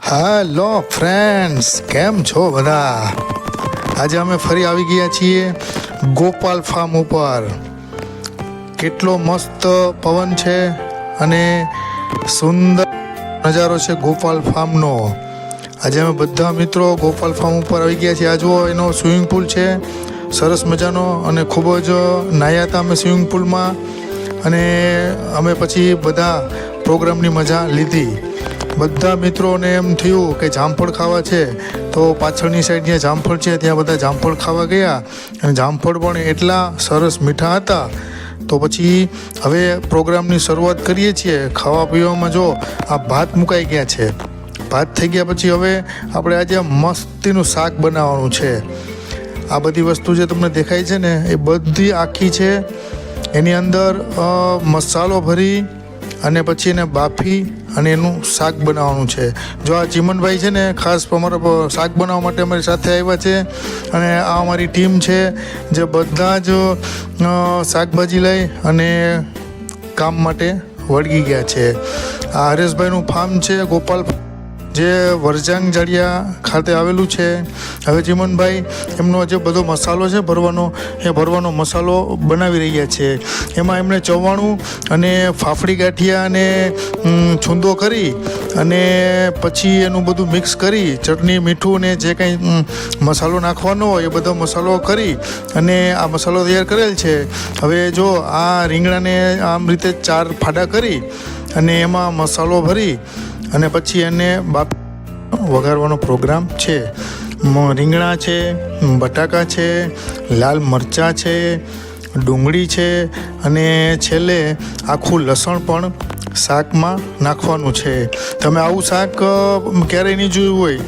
Hello friends, કેમ છો બધા? આજે અમે ફરી આવી ગયા છીએ ગોપાલ ફાર્મ ઉપર. કેટલો મસ્ત પવન છે અને સુંદર નજારો છે ગોપાલ ફાર્મનો. આજે અમે બધા મિત્રો ગોપાલ ફાર્મ ઉપર આવી ગયા છીએ. આ જુઓ, એનો સ્વિમિંગ પુલ છે સરસ મજાનો, અને ખૂબ જ નાહ્યા હતા અમે સ્વિમિંગ પુલમાં. અને અમે પછી બધા પ્રોગ્રામની મજા લીધી. બધા મિત્રોને એમ થયું કે જામફળ ખાવા છે, તો પાછળની સાઈડ જ્યાં જામફળ છે ત્યાં બધા જામફળ ખાવા ગયા. અને જામફળ પણ એટલા સરસ મીઠા હતા. તો પછી હવે પ્રોગ્રામની શરૂઆત કરીએ છીએ. ખાવા પીવામાં જો આ ભાત મુકાઈ ગયા છે. ભાત થઈ ગયા પછી હવે આપણે આજે મસ્તીનું શાક બનાવવાનું છે. આ બધી વસ્તુ જે તમને દેખાય છે ને, એ બધી આખી છે. એની અંદર મસાલો ભરી અને પછી એને બાફી અને એનું શાક બનાવવાનું છે. જો આ ચીમનભાઈ છે ને, ખાસ અમારા શાક બનાવવા માટે અમારી સાથે આવ્યા છે. અને આ અમારી ટીમ છે જે બધા જ શાકભાજી લઈ અને કામ માટે વળગી ગયા છે. આ હરેશભાઈનું ફાર્મ છે ગોપાલ, જે વરજાંગ જાડિયા ખાતે આવેલું છે. હવે ચીમનભાઈ એમનો જે બધો મસાલો છે ભરવાનો મસાલો બનાવી રહ્યા છે. એમાં એમણે ચવાણું અને ફાફડી ગાંઠિયા અને છૂંદો કરી અને પછી એનું બધું મિક્સ કરી, ચટણી મીઠું ને જે કંઈ મસાલો નાખવાનો હોય એ બધો મસાલો કરી અને આ મસાલો તૈયાર કરેલ છે. હવે જો આ રીંગણાને આમ રીતે 4 ફાડા કરી અને એમાં મસાલો ભરી અને પછી એને વઘારવાનો પ્રોગ્રામ છે. રીંગણા છે, બટાકા છે, લાલ મરચાં છે, ડુંગળી છે અને છેલ્લે આખું લસણ પણ શાકમાં નાખવાનું છે. તમે આવું શાક ક્યારેય નહીં જોયું હોય